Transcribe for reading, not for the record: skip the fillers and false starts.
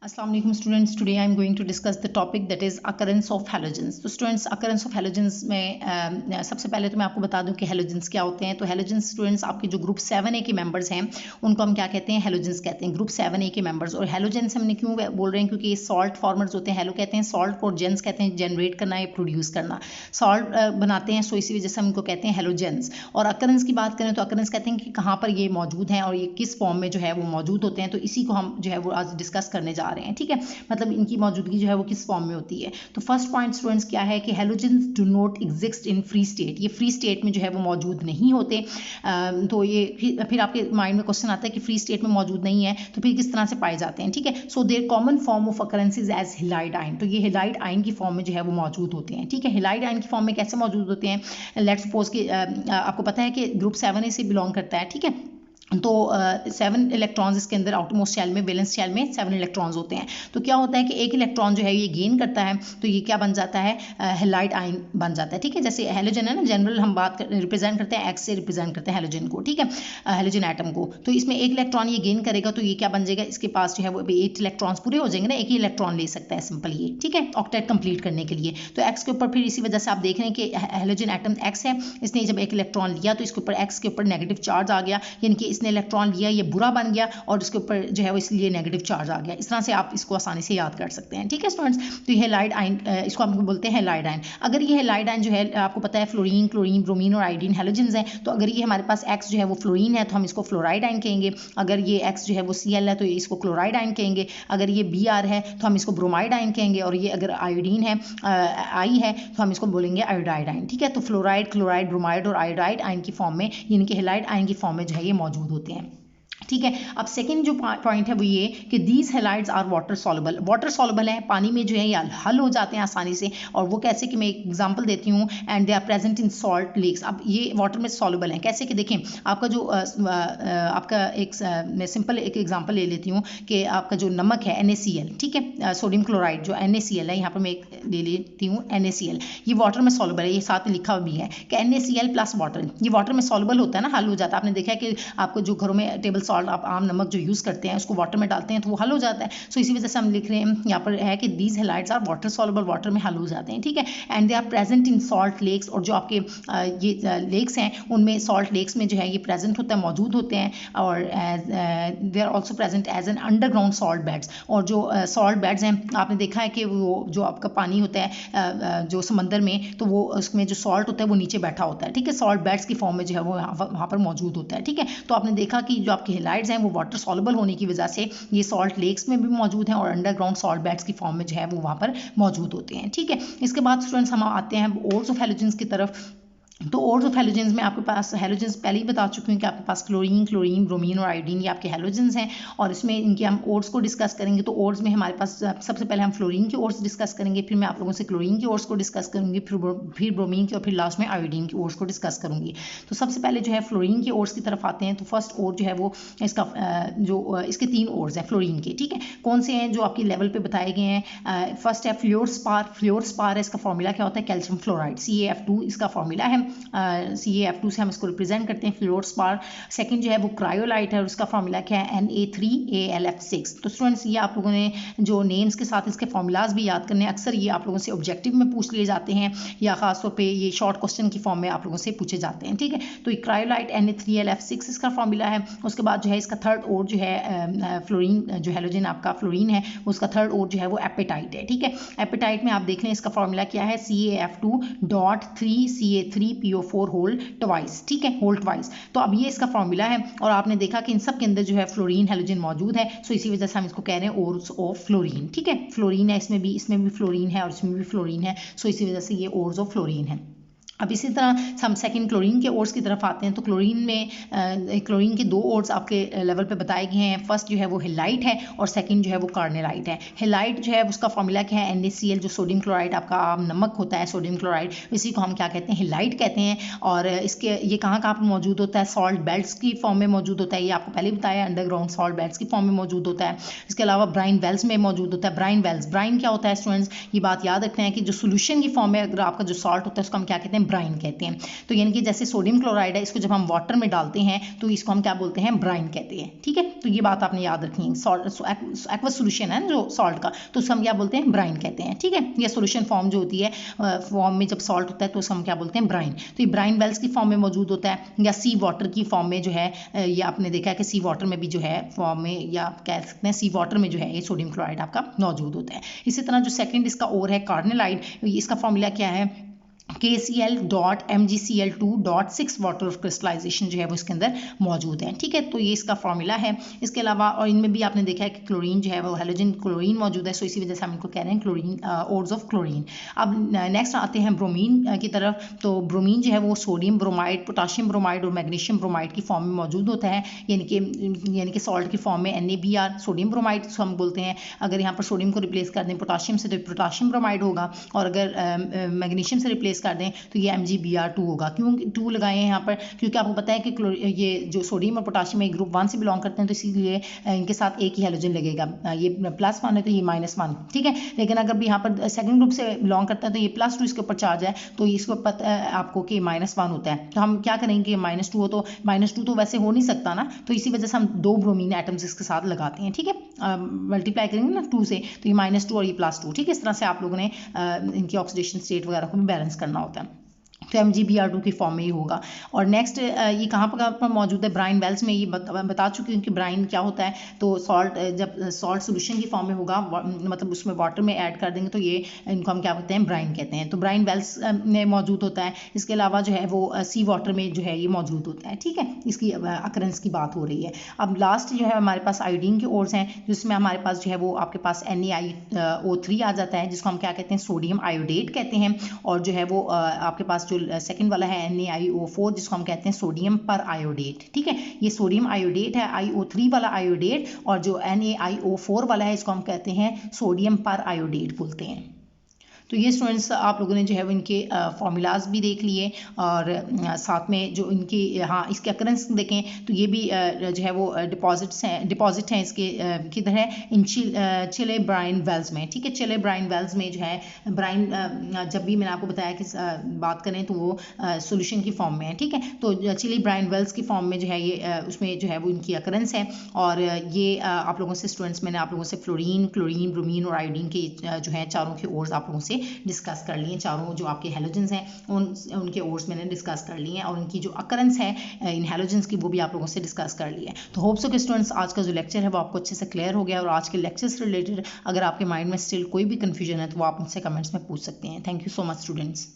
अस्सलाम वालेकुम students, today I am going to discuss the topic that is occurrence of halogens. तो students, occurrence of halogens में सबसे पहले तो मैं आपको बता दूं कि हैलोजेंस क्या होते हैं। तो हैलोजेंस स्टूडेंट्स आपके जो ग्रुप 7A के मेंबर्स हैं उनको हम क्या कहते हैं, हैलोजेंस कहते हैं, ग्रुप 7A के मेंबर्स। और हैलोजेंस हमने क्यों बोल रहे हैं, क्योंकि ये सॉल्ट फॉर्मर्स होते हैं। हैलो कहते हैं सॉल्ट को, जेंस कहते हैं जनरेट करना या प्रोड्यूस करना, सॉल्ट बनाते हैं, सो इसी वजह से हम इनको कहते हैं हैलोजेंस। और अकरेंस की बात करें तो अकरेंस कहते हैं कि कहाँ पर ये मौजूद हैं और ये किस फॉर्म में जो है वो मौजूद होते हैं। तो इसी को हम जो है वो आज डिस्कस करने जा रहे हैं, ठीक है। मतलब इनकी मौजूदगी जो है वो किस फॉर्म में होती है। तो फर्स्ट पॉइंट स्टूडेंट्स क्या है कि halogens do not exist in free state. ये फ्री स्टेट में जो है वो मौजूद नहीं होते। तो ये फिर आपके माइंड में क्वेश्चन आता है कि फ्री स्टेट में मौजूद नहीं है तो फिर किस तरह से पाए जाते हैं, ठीक है। So their common form of occurrences as halide ion. तो ये हेलाइड आयन की फॉर्म में जो है वो मौजूद होते हैं, ठीक है। हेलाइड आयन की फॉर्म में कैसे मौजूद होते हैं, लेट्स सपोज कि आपको पता है कि ग्रुप 7A से बिलोंग करता है, ठीक है। तो 7 इलेक्ट्रॉन्स इसके अंदर आउटमोस्ट शेल में, वैलेंस शेल में 7 इलेक्ट्रॉन्स होते हैं। तो क्या होता है कि एक इलेक्ट्रॉन जो है ये गेन करता है तो ये क्या बन जाता है, हेलाइड आयन बन जाता है, ठीक है। जैसे हेलोजन है ना, जनरल हम बात रिप्रेजेंट करते हैं, एक्स से रिप्रेजेंट करते हैं हेलोजन को, ठीक है, हेलोजन एटम को। तो इसमें एक इलेक्ट्रॉन ये गेन करेगा तो ये क्या बन जाएगा, इसके पास जो है वो 8 इलेक्ट्रॉन्स पूरे हो जाएंगे ना, एक ही इलेक्ट्रॉन ले सकता है सिंपल ये, ठीक है, ऑक्टेट कंप्लीट करने के लिए। तो एक्स के ऊपर फिर इसी वजह से आप देख रहे हैं कि हेलोजन एटम एक्स है, इसने जब एक इलेक्ट्रॉन लिया तो इसके ऊपर एक्स के ऊपर नेगेटिव चार्ज आ गया, यानी कि इसने इलेक्ट्रॉन लिया, बुरा बन गया और उसके ऊपर जो है वो इसलिए नेगेटिव चार्ज आ गया। इस तरह से आप इसको आसानी से याद कर सकते हैं, ठीक है स्टूडेंट्स। तो ये हेलाइड आयन, इसको हम बोलते हैं हेलाइड आयन। अगर ये हेलाइड आयन जो है आपको पता है फ्लोरीन, क्लोरीन, ब्रोमीन और आयोडीन हैलोजेंस हैं, तो अगर ये हमारे पास एक्स जो है वो फ्लोरीन है तो हम इसको फ्लोराइड आयन कहेंगे। अगर ये एक्स जो है वो Cl है तो इसको क्लोराइड आयन कहेंगे। अगर ये Br है तो हम इसको ब्रोमाइड आयन कहेंगे। और ये अगर आयोडीन है, आई है, तो हम इसको बोलेंगे आयोडाइड आयन, ठीक है। तो फ्लोराइड, क्लोराइड, ब्रोमाइड और आयोडाइड आयन की फॉर्म में, यानी कि हेलाइड आयन की फॉर्म में जो है ये मौजूद होते हैं, ठीक है। अब सेकंड जो पॉइंट है वो ये कि these halides are water soluble. Water soluble है, पानी में जो है ये हल हो जाते हैं आसानी से। और वो कैसे कि मैं एक एग्जांपल देती हूँ, and they are present in salt lakes. अब ये वाटर में सॉल्युबल हैं कैसे कि देखें, आपका जो आपका एक मैं सिंपल एक एग्जांपल ले लेती हूँ कि आपका जो नमक है NaCl, ठीक है, सोडियम क्लोराइड जो NaCl है, यहाँ पर मैं एक ले लेती हूँ NaCl, ये वाटर में सॉल्युबल है। ये साथ में लिखा भी है कि NaCl प्लस वाटर, ये वाटर में सॉल्युबल होता है ना, हल हो जाता है। आपने देखा है कि आपको जो घरों में टेबल सॉल्ट, आप आम नमक जो यूज़ करते हैं उसको वाटर में डालते हैं तो वो हल हो जाता है। सो इसी वजह से हम लिख रहे हैं यहाँ पर है कि these halides are water soluble, water में हल हो जाते हैं, ठीक है। And they are present in salt lakes. और जो आपके ये लेक्स हैं उनमें, सॉल्ट लेक्स में जो है ये प्रेजेंट होता है, मौजूद होते हैं। और they are also present as an underground salt beds. और जो सॉल्ट बेड्स हैं आपने देखा है कि वो जो आपका पानी होता है जो समंदर में, तो वो उसमें जो सॉल्ट होता है वो नीचे बैठा होता है, ठीक है, सॉल्ट बेड्स की फॉर्म में जो है वो वहाँ पर मौजूद होता है, ठीक है। तो आपने देखा कि जो आपके हेलाइड्स हैं वो वाटर सॉल्युबल होने की वजह से ये सॉल्ट लेक्स में भी मौजूद हैं और अंडरग्राउंड सॉल्ट बेड्स की फॉर्म में जो है वो वहाँ पर मौजूद होते हैं, ठीक है। इसके बाद स्टूडेंट्स हम आते हैं ओर्स ऑफ हैलोजेंस की तरफ। तो ओर्स ऑफ हैलोजेंस में आपके पास हैलोजेंस पहले ही बता चुकी हूँ कि आपके पास क्लोरीन, ब्रोमीन और आयोडीन ये आपके हैलोजेंस हैं। और इसमें इनके हम ओर्स को डिस्कस करेंगे। तो ओर्स में हमारे पास सबसे पहले हम फ्लोरीन के ओर्स डिस्कस करेंगे, फिर मैं आप लोगों से क्लोरीन के ओर्स को डिस्कस करूँगी, फिर ब्रोमीन के, और फिर लास्ट में आयोडीन के ओर्स को डिस्कस करूँगी। तो सबसे पहले जो है फ्लोरीन के ओर्स की तरफ आते हैं। तो फर्स्ट ओर जो है वो इसका इसके 3 ओर्स हैं फ्लोरीन के, ठीक है। कौन से हैं जो आपकी लेवल पे बताए गए हैं, फर्स्ट है फ्लोरस्पार। फ्लोरस्पार है, इसका फॉर्मूला क्या होता है, कैल्शियम फ्लोराइड, CaF2 इसका फॉर्मूला है। CaF2 से हम इसको रिप्रेजेंट करते हैं, फ्लोरस्पार। सेकंड जो है वो क्रायोलाइट है और उसका फॉर्मूला क्या है, Na3AlF6। तो स्टूडेंट्स ये आप लोगों ने जो नेम्स के साथ इसके फॉर्मूलाज भी याद करने, अक्सर ये आप लोगों से ऑब्जेक्टिव में पूछ लिए जाते हैं या खासतौर पे ये शॉर्ट क्वेश्चन की फॉर्म में आप लोगों से पूछे जाते हैं, ठीक है। तो ये क्रायोलाइट Na3AlF6 इसका फॉर्मूला है। उसके बाद जो है इसका थर्ड ओर जो है फ्लोरीन, जो हैलोजन आपका फ्लोरीन है उसका थर्ड ओर जो है वो एपेटाइट है, ठीक है। एपेटाइट में आप देख लें इसका फॉर्मूला क्या है, CaF2.3Ca3PO4 होल ट्वाइस, ठीक है, होल ट्वाइस। तो अब ये इसका फॉर्मूला है और आपने देखा कि इन सब के अंदर जो है फ्लोरीन हैलोजन मौजूद है। सो इसी वजह से हम इसको कह रहे हैं ओर्स ऑफ फ्लोरीन, ठीक है। फ्लोरीन है इसमें भी फ्लोरीन है और इसमें भी फ्लोरीन है। सो इसी वजह से ये ओर्स ऑफ फ्लोरीन है। अब इसी तरह हम सेकंड क्लोरीन के ओर्स की तरफ आते हैं। तो क्लोरीन में क्लोरीन के 2 ओर्स आपके लेवल पे बताए गए हैं। फर्स्ट जो है वो हेलाइट है और सेकंड जो है वो कार्नेलाइट है। हेलाइट जो है उसका फॉर्मूला क्या है, NaCl, जो सोडियम क्लोराइड आपका नमक होता है, सोडियम क्लोराइड, इसी को हम क्या कहते हैं, हेलाइट कहते हैं। और इसके ये कहाँ कहाँ पर मौजूद होता है, सॉल्ट बेड्स की फॉर्म में मौजूद होता है, ये आपको पहले बताया, अंडरग्राउंड सॉल्ट बेड्स की फॉर्म में मौजूद होता है। इसके अलावा ब्राइन वेल्स में मौजूद होता है। ब्राइन वेल्स, ब्राइन क्या होता है स्टूडेंट्स, ये बात याद रखना है कि जो सोल्यूशन की फॉर्म में अगर आपका जो सॉल्ट होता है उसको हम क्या कहते हैं, ब्राइन कहते हैं। तो यानी कि जैसे सोडियम क्लोराइड है, इसको जब हम वाटर में डालते हैं तो इसको हम क्या बोलते हैं, ब्राइन कहते हैं। ठीक है, तो ये बात आपने याद रखनी है। एक्वस सोल्यूशन है जो सॉल्ट का, तो उसको हम क्या बोलते हैं, ब्राइन कहते हैं। ठीक है, ये सोल्यूशन फॉर्म जो होती है, फॉर्म में जब सॉल्ट होता है तो उसको हम क्या बोलते हैं, ब्राइन। तो ये ब्राइन वेल्स की फॉर्म में मौजूद होता है, या सी वाटर की फॉर्म में जो है, ये आपने देखा है कि सी वाटर में भी जो है फॉर्म में, या कह सकते हैं सी वाटर में जो है ये सोडियम क्लोराइड आपका मौजूद होता है। इसी तरह जो सेकंड इसका और है कार्बोनाइड, इसका फॉर्मूला क्या है, KCl.MgCl2.6 वाटर ऑफ क्रिस्टलाइजेशन जो है वो इसके अंदर मौजूद है। ठीक है, तो ये इसका फॉर्मूला है। इसके अलावा और इनमें भी आपने देखा है कि क्लोरीन जो है वो हैलोजन क्लोरीन मौजूद है, सो इसी वजह से हम इनको कह रहे हैं क्लोरीन, ओड्स ऑफ क्लोरीन। अब नेक्स्ट आते हैं ब्रोमीन की तरफ। तो ब्रोमीन जो है वो सोडियम ब्रोमाइड, पोटाशियम ब्रोमाइड और मैग्नीशियम ब्रोमाइड की फॉर्म में मौजूद होता है, यानी कि सॉल्ट की फॉर्म में NaBr सोडियम ब्रोमाइड हम बोलते हैं। अगर यहाँ पर सोडियम को रिप्लेस कर दें पोटाशियम से तो पोटाशियम ब्रोमाइड होगा, और अगर मैग्नीशियम से रिप्लेस कर दें तो ये MgBr2 होगा। क्यों 2 लगाए हैं यहाँ पर, क्योंकि आपको पता है कि ये जो सोडियम और पोटाशियम एक ग्रुप 1 से बिलोंग करते हैं, तो इसीलिए इनके साथ एक ही हैलोजन लगेगा। ये +1 है तो ये -1। ठीक है, लेकिन अगर भी यहाँ पर सेकंड ग्रुप से बिलोंग करता है तो ये +2 इसके ऊपर चार्ज है, तो इसको पता आपको कि -1 होता है। तो हम क्या करेंगे, -2 हो तो -2 तो वैसे हो नहीं सकता ना, तो इसी वजह से हम 2 ब्रोमीन एटम्स इसके साथ लगाते हैं। ठीक है, मल्टीप्लाई करेंगे ना 2 से, तो ये -2 और ये +2। ठीक है, इस तरह से आप लोगों ने इनकी ऑक्सीडेशन स्टेट वगैरह को भी बैलेंस करना होता है। तो MgBr2 की फॉर्म में ही होगा। और नेक्स्ट ये कहाँ पर मौजूद है, ब्राइन वेल्स में। ये बता चुकी हूँ कि ब्राइन क्या होता है। तो सॉल्ट, जब सॉल्ट सोल्यूशन की फॉर्म में होगा, मतलब उसमें वाटर में ऐड कर देंगे तो ये इनको हम क्या कहते हैं, ब्राइन कहते हैं। तो ब्राइन वेल्स में मौजूद होता है। इसके अलावा जो है वो सी वाटर में जो है ये मौजूद होता है। ठीक है, इसकी अकरेंस की बात हो रही है। अब लास्ट जो है हमारे पास आयोडीन के ओर्स हैं, जिसमें हमारे पास जो है वो आपके पास NaIO3 आ जाता है, जिसको हम क्या कहते हैं, सोडियम आयोडेट कहते हैं। और जो है वो आपके पास जो सेकंड वाला है NaIO4, जिसको हम कहते हैं सोडियम पर आयोडेट। ठीक है, ये सोडियम आयोडेट है, IO3 वाला आयोडेट, और जो NaIO4 वाला है इसको हम कहते हैं सोडियम पर आयोडेट बोलते हैं। तो ये स्टूडेंट्स आप लोगों ने जो है वो इनके फार्मूलाज भी देख लिए, और साथ में जो इनकी इसके अकरेंस देखें तो ये भी जो है वो डिपॉजिट हैं इसके किधर है, इन चिले ब्राइन वेल्स में। ठीक है, चिले ब्राइन वेल्स में जो है ब्राइन, जब भी मैंने आपको बताया कि बात करें तो वो सोल्यूशन की फॉर्म में है। ठीक है, तो चिले ब्राइन वेल्स की फॉर्म में जो है ये उसमें जो है वो इनकी अकरेंस है। और ये आप लोगों से स्टूडेंट्स, मैंने आप लोगों से फ्लोरीन, क्लोरीन, ब्रोमीन और आयोडीन के जो है चारों के ओर्स आप लोगों से डिस्कस कर लिए। चारों जो आपके हैलोजेंस हैं उनके ओर्स मैंने डिस्कस कर लिए हैं, और उनकी जो अकरेंस है इन हैलोजेंस की वो भी आप लोगों से डिस्कस कर लिए। तो होप सो कि स्टूडेंट्स आज का जो लेक्चर है वो आपको अच्छे से क्लियर हो गया। और आज के लेक्चर से रिलेटेड अगर आपके माइंड में स्टिल कोई भी कन्फ्यूजन है तो वो आप मुझसे कमेंट्स में पूछ सकते हैं। Thank you so much students.